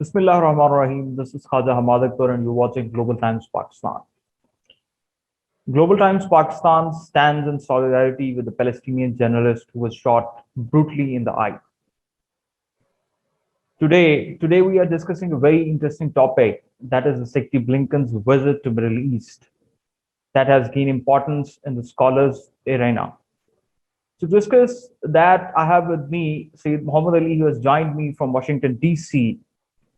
Bismillah ar-Rahman ar-Rahim. This is Khawaja Hammad Akbar and you're watching Global Times Pakistan. Global Times Pakistan stands in solidarity with the Palestinian journalist who was shot brutally in the eye. Today we are discussing a very interesting topic, that is the Secretary Blinken's visit to Middle East that has gained importance in the scholars arena. To discuss that, I have with me Syed Muhammad Ali, who has joined me from Washington, D.C.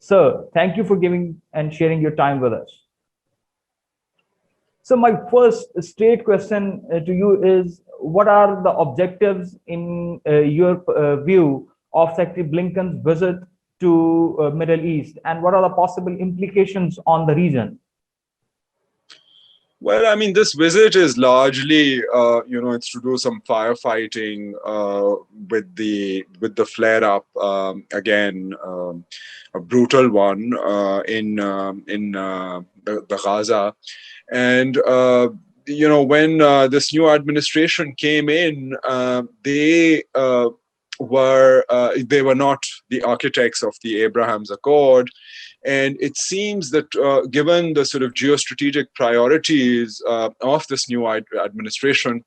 Sir, thank you for giving and sharing your time with us. So my first straight question to you is, what are the objectives in your view of Secretary Blinken's visit to Middle East, and what are the possible implications on the region? Well, I mean, this visit is largely, it's to do some firefighting with the flare-up again, a brutal one in the Gaza, and when this new administration came in, they were not the architects of the Abraham's Accord. And it seems that given the sort of geostrategic priorities of this new administration,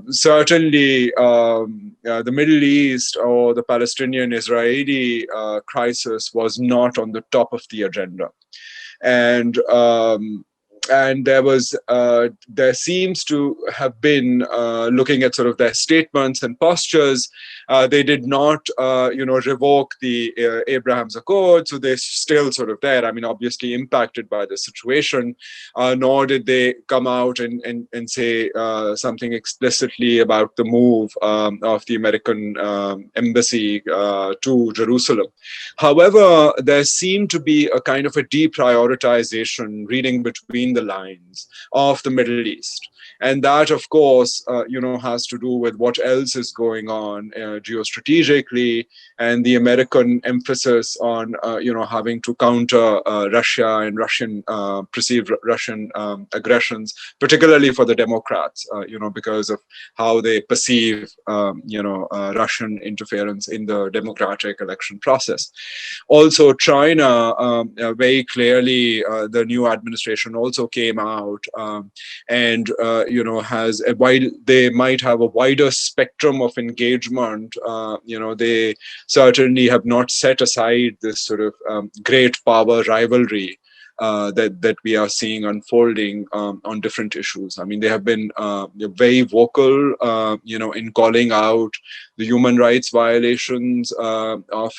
certainly the Middle East or the Palestinian-Israeli crisis was not on the top of the agenda. And there seems to have been, looking at sort of their statements and postures, they did not, revoke the Abraham's Accord, so they're still sort of there. I mean, obviously impacted by the situation, nor did they come out and say something explicitly about the move of the American embassy to Jerusalem. However, there seemed to be a kind of a deprioritization, reading between the lines, of the Middle East. And that, of course, has to do with what else is going on geostrategically, and the American emphasis on, having to counter Russia and perceived Russian aggressions, particularly for the Democrats, because of how they perceive, Russian interference in the democratic election process. Also, China, very clearly, the new administration also came out and while they might have a wider spectrum of engagement, they certainly have not set aside this sort of great power rivalry that we are seeing unfolding on different issues. I mean, they have been very vocal, in calling out the human rights violations of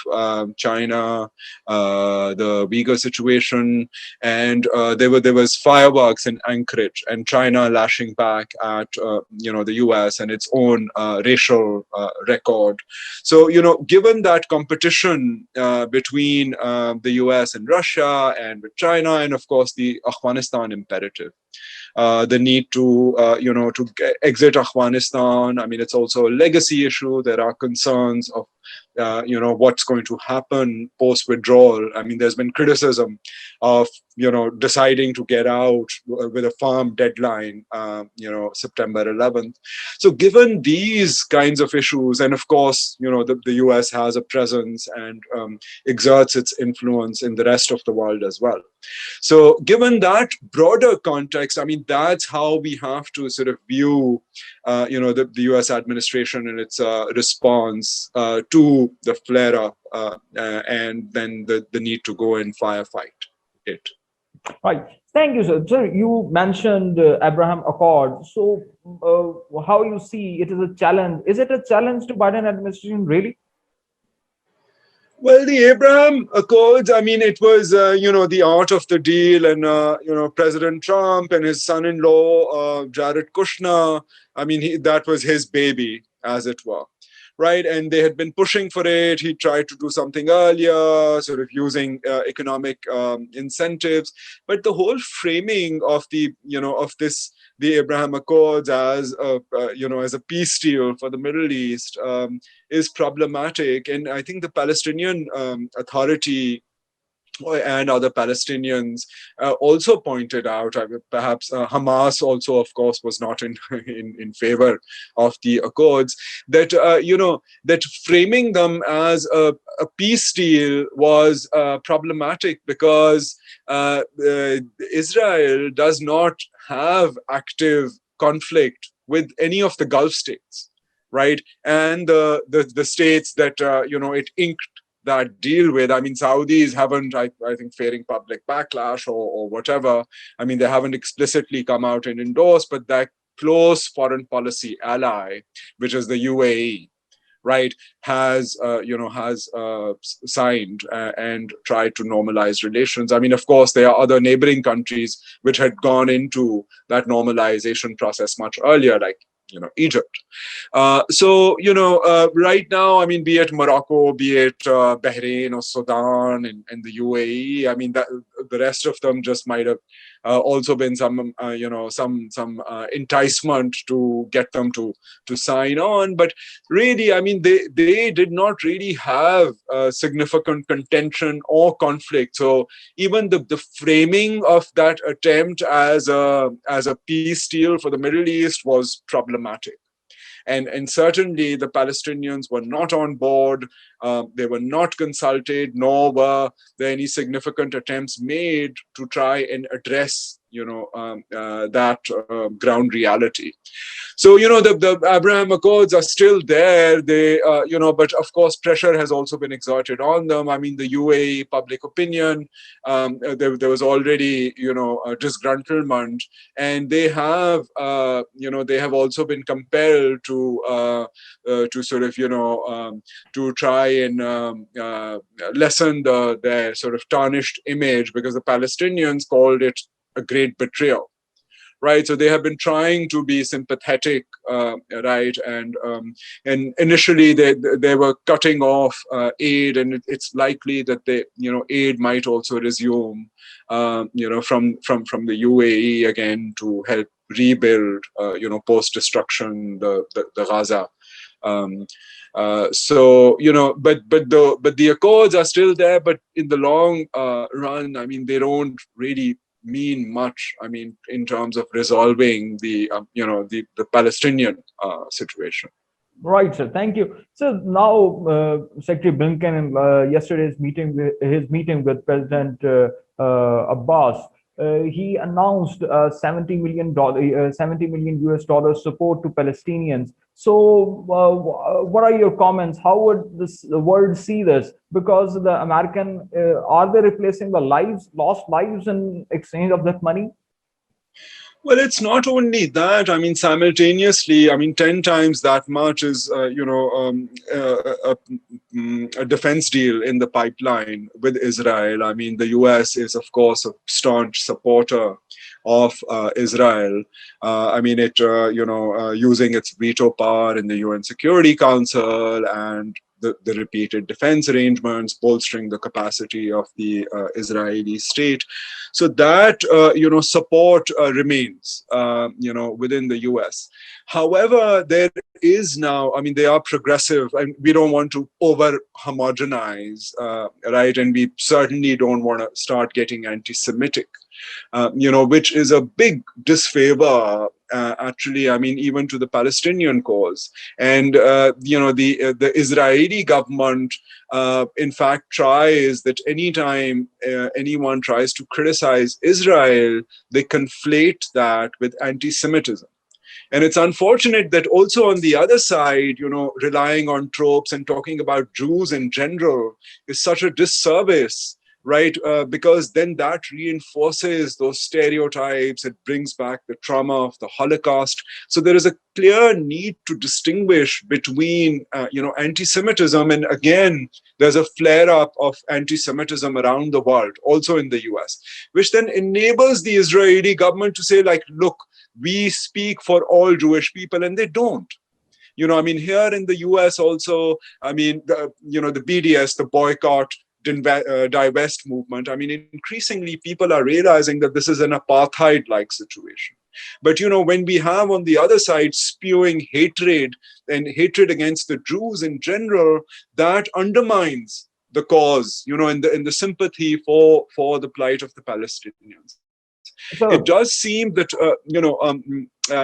China, the Uyghur situation, and there was fireworks in Anchorage, and China lashing back at the U.S. and its own racial record. So given that competition between the U.S. and Russia and with China, and of course the Afghanistan imperative, the need to exit Afghanistan. I mean, it's also a legacy issue. There are concerns of what's going to happen post-withdrawal. I mean, there's been criticism of deciding to get out with a firm deadline, September 11th. So given these kinds of issues, and of course, the US has a presence and exerts its influence in the rest of the world as well. So given that broader context, I mean, that's how we have to sort of view, the US administration and its response to the flare-up and then the need to go and firefight it. Right. Thank you, sir. Sir, you mentioned Abraham Accord. So how you see it is a challenge? Is it a challenge to Biden administration, really? Well, the Abraham Accords, I mean, it was, the art of the deal, and, President Trump and his son-in-law, Jared Kushner, I mean, that was his baby, as it were. Right, and they had been pushing for it. He tried to do something earlier, sort of using economic incentives. But the whole framing of the Abraham Accords as a peace deal for the Middle East is problematic. And I think the Palestinian Authority and other Palestinians also pointed out, perhaps Hamas also, of course, was not in, in favor of the Accords, that, that framing them as a peace deal was problematic because Israel does not have active conflict with any of the Gulf states, right? And the states that, it inked that deal with. I mean, Saudis haven't, I think, fearing public backlash or whatever. I mean, they haven't explicitly come out and endorsed, but that close foreign policy ally, which is the UAE, right, has signed and tried to normalize relations. I mean, of course, there are other neighboring countries which had gone into that normalization process much earlier, like Egypt. Right now, I mean, be it Morocco, be it Bahrain or Sudan and the UAE, I mean, that the rest of them just might have also been some enticement to get them to sign on. But really, I mean, they did not really have significant contention or conflict. So even the framing of that attempt as a peace deal for the Middle East was problematic. And certainly the Palestinians were not on board. They were not consulted, nor were there any significant attempts made to try and address, that ground reality. So, the Abraham Accords are still there. They, but of course, pressure has also been exerted on them. I mean, the UAE public opinion, there was already, a disgruntlement, and they have, they have also been compelled to sort of, to try and lessen their sort of tarnished image, because the Palestinians called it a great betrayal. Right, so they have been trying to be sympathetic, right, and initially they were cutting off aid, and it's likely that aid might also resume, from the UAE again to help rebuild, post destruction the Gaza. But the accords are still there, but in the long run, I mean, they don't really mean much. I mean, in terms of resolving the Palestinian situation. Right, sir. Thank you. So now, Secretary Blinken, yesterday's meeting, his meeting with President Abbas, he announced $70 million US dollars support to Palestinians. So, what are your comments? How would the world see this? Because the American, are they replacing the lost lives in exchange of that money? Well, it's not only that. I mean, simultaneously, I mean, 10 times that much is, a defense deal in the pipeline with Israel. I mean, the US is, of course, a staunch supporter of Israel. I mean, using its veto power in the UN Security Council and the repeated defense arrangements, bolstering the capacity of the Israeli state. So that, support remains, within the US. However, there is now, I mean, they are progressive, and we don't want to over homogenize, right? And we certainly don't want to start getting anti-Semitic, which is a big disfavor, actually, I mean, even to the Palestinian cause. And, the Israeli government, in fact, tries that anytime anyone tries to criticize Israel, they conflate that with anti-Semitism. And it's unfortunate that also on the other side, relying on tropes and talking about Jews in general is such a disservice, right? Because then that reinforces those stereotypes. It brings back the trauma of the Holocaust. So there is a clear need to distinguish between, anti-Semitism, and again, there's a flare-up of anti-Semitism around the world, also in the US, which then enables the Israeli government to say, like, look, we speak for all Jewish people, and they don't. I mean, here in the US also, I mean, the BDS, the boycott, divest movement, I mean, increasingly people are realizing that this is an apartheid-like situation. But, when we have on the other side spewing hatred and hatred against the Jews in general, that undermines the cause, in the sympathy for the plight of the Palestinians. It So, does seem that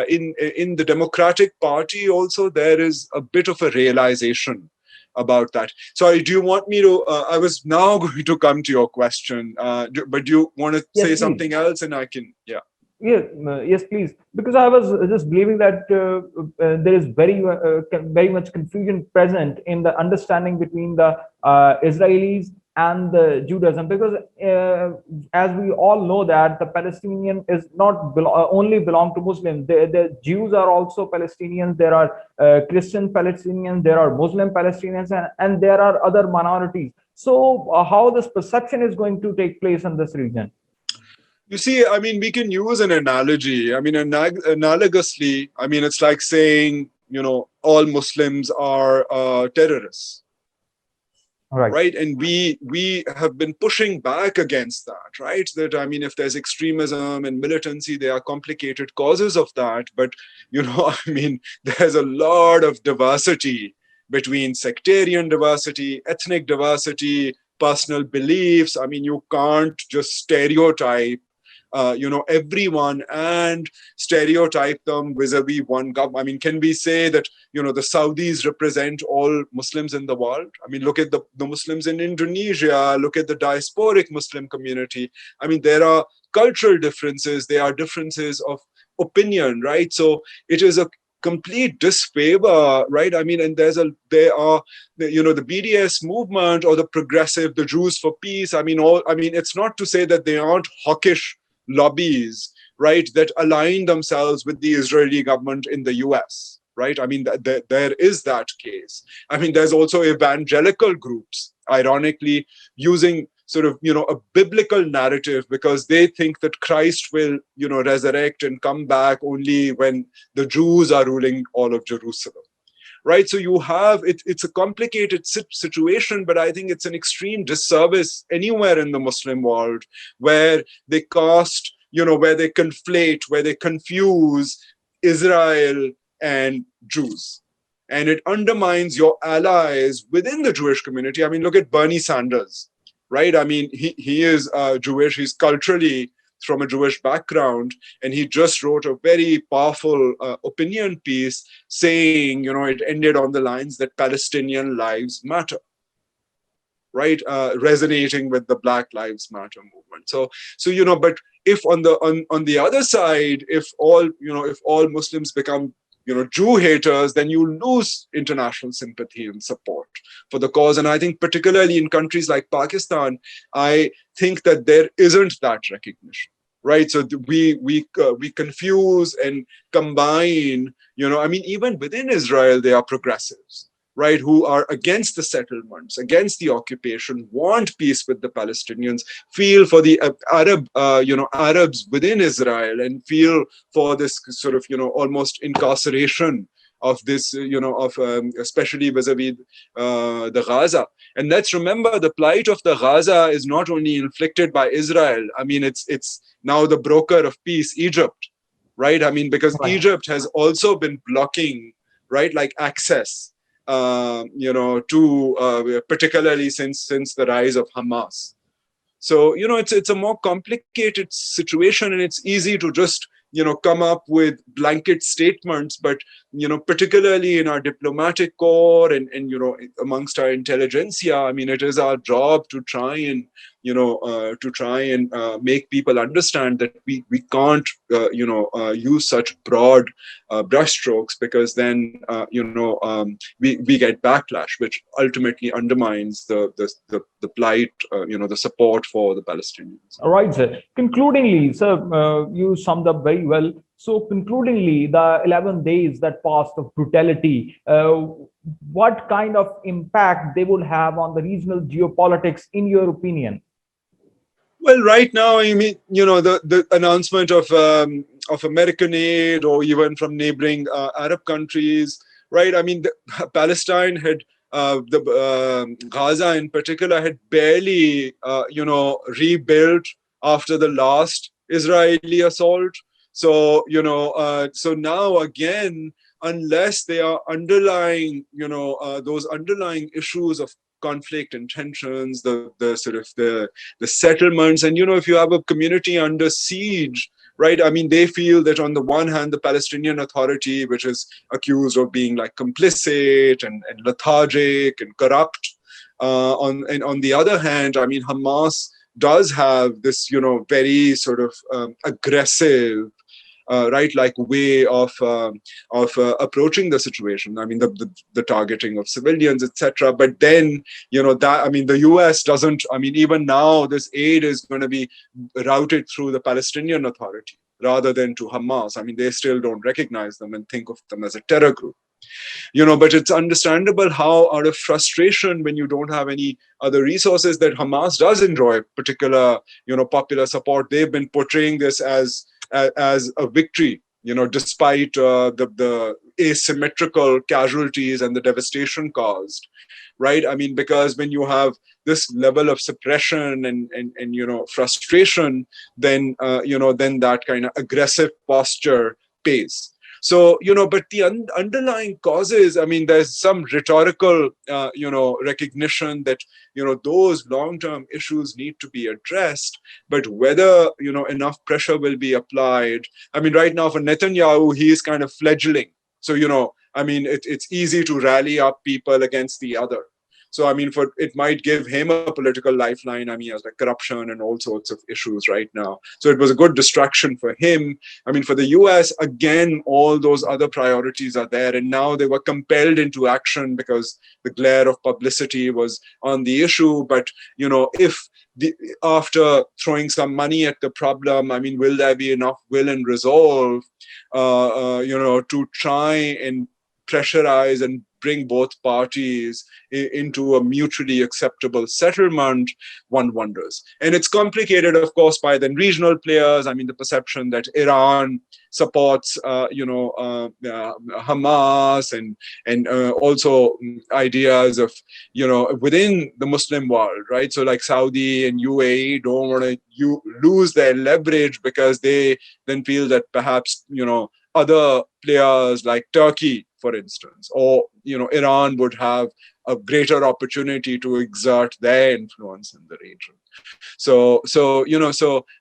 in the Democratic Party also there is a bit of a realization about that. Sorry, do you want me to? I was now going to come to your question, but do you want to yes, say please. something else, and I can, yeah. Yes, please. Because I was just believing that there is very much confusion present in the understanding between the Israelis and the Judaism. Because as we all know that the Palestinian is not only belong to Muslims. The Jews are also Palestinians. There are Christian Palestinians. There are Muslim Palestinians, and there are other minorities. So how this perception is going to take place in this region? You see, I mean, we can use an analogy. I mean, analogously, I mean, it's like saying, all Muslims are terrorists, All right. right? And we have been pushing back against that, right? That, I mean, if there's extremism and militancy, there are complicated causes of that. But, I mean, there's a lot of diversity between sectarian diversity, ethnic diversity, personal beliefs. I mean, you can't just stereotype everyone and stereotype them vis-a-vis one government. I mean, can we say that, the Saudis represent all Muslims in the world? I mean, look at the Muslims in Indonesia, look at the diasporic Muslim community. I mean, there are cultural differences, there are differences of opinion, right? So it is a complete disfavor, right? I mean, and there are, the BDS movement or the progressive, the Jews for peace. I mean, it's not to say that they aren't hawkish lobbies, right, that align themselves with the Israeli government in the US, right? I mean, there is that case. I mean, there's also evangelical groups, ironically, using sort of, a biblical narrative because they think that Christ will, resurrect and come back only when the Jews are ruling all of Jerusalem. Right, so you have it's a complicated situation, but I think it's an extreme disservice anywhere in the Muslim world where they where they conflate, where they confuse Israel and Jews, and it undermines your allies within the Jewish community. I mean, look at Bernie Sanders, right? I mean, he is Jewish, he's culturally from a Jewish background, and he just wrote a very powerful opinion piece saying, it ended on the lines that Palestinian lives matter, right? Resonating with the Black Lives Matter movement. So but if on the other side, if all Muslims become Jew haters, then you lose international sympathy and support for the cause. And I think particularly in countries like Pakistan, I think that there isn't that recognition, right? So we confuse and combine, I mean, even within Israel, there are progressives, right, who are against the settlements, against the occupation, want peace with the Palestinians, feel for the Arabs within Israel, and feel for this sort of, almost incarceration of this, especially vis-a-vis the Gaza. And let's remember, the plight of the Gaza is not only inflicted by Israel. I mean, it's now the broker of peace, Egypt, right? I mean, because Right. Egypt has also been blocking, right, like access to particularly since the rise of Hamas. So it's a more complicated situation, and it's easy to just come up with blanket statements, but particularly in our diplomatic corps and amongst our intelligentsia, I mean, it is our job to try and make people understand that we can't use such broad brushstrokes, because then we get backlash, which ultimately undermines the plight, the support for the Palestinians. All right, sir. Concludingly, sir, you summed up very well. So, concludingly, the 11 days that passed of brutality, what kind of impact they would have on the regional geopolitics, in your opinion? Well, right now, I mean, the announcement of American aid, or even from neighboring Arab countries, right? I mean, Palestine had the Gaza in particular had barely rebuilt after the last Israeli assault. So so now again, unless they are underlying those underlying issues of conflict and tensions, the sort of the settlements. And, if you have a community under siege, right? I mean, they feel that on the one hand, the Palestinian Authority, which is accused of being like complicit and lethargic and corrupt, and on the other hand, I mean, Hamas does have this, very sort of aggressive, right, like way of approaching the situation. I mean, the targeting of civilians, etc. But then, that, I mean, the U.S. doesn't. I mean, even now, this aid is going to be routed through the Palestinian Authority rather than to Hamas. I mean, they still don't recognize them and think of them as a terror group. But it's understandable how, out of frustration, when you don't have any other resources, that Hamas does enjoy particular, popular support. They've been portraying this as a victory, despite the asymmetrical casualties and the devastation caused, right? I mean, because when you have this level of suppression and frustration, then then that kind of aggressive posture pays. So, but the underlying causes, I mean, there's some rhetorical, recognition that, those long-term issues need to be addressed, but whether, enough pressure will be applied. I mean, right now for Netanyahu, he is kind of fledgling. So, I mean, it's easy to rally up people against the other. So, I mean, it might give him a political lifeline. I mean, he has like corruption and all sorts of issues right now. So it was a good distraction for him. I mean, for the US, again, all those other priorities are there. And now they were compelled into action because the glare of publicity was on the issue. But, if after throwing some money at the problem, I mean, will there be enough will and resolve, to try and pressurize and bring both parties into a mutually acceptable settlement, one wonders. And it's complicated, of course, by then regional players. I mean, the perception that Iran supports, Hamas and also ideas of, within the Muslim world, right? So like Saudi and UAE don't want to lose their leverage because they then feel that perhaps, other players like Turkey, for instance, or Iran would have a greater opportunity to exert their influence in the region. So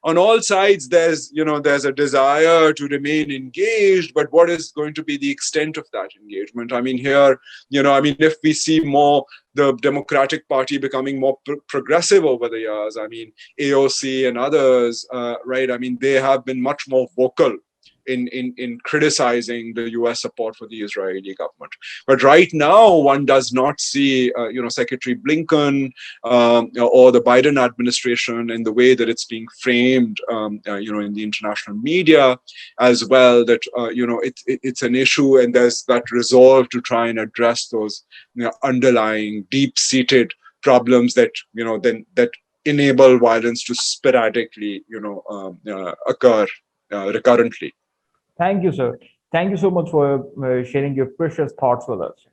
on all sides, there's a desire to remain engaged, but what is going to be the extent of that engagement? I mean, here, if we see more the Democratic Party becoming more progressive over the years, I mean, AOC and others, right? I mean, they have been much more vocal in criticizing the US support for the Israeli government. But right now, one does not see, Secretary Blinken or the Biden administration in the way that it's being framed, in the international media as well, that, it's an issue and there's that resolve to try and address those underlying deep-seated problems that, that enable violence to sporadically, occur recurrently. Thank you, sir. Thank you so much for sharing your precious thoughts with us.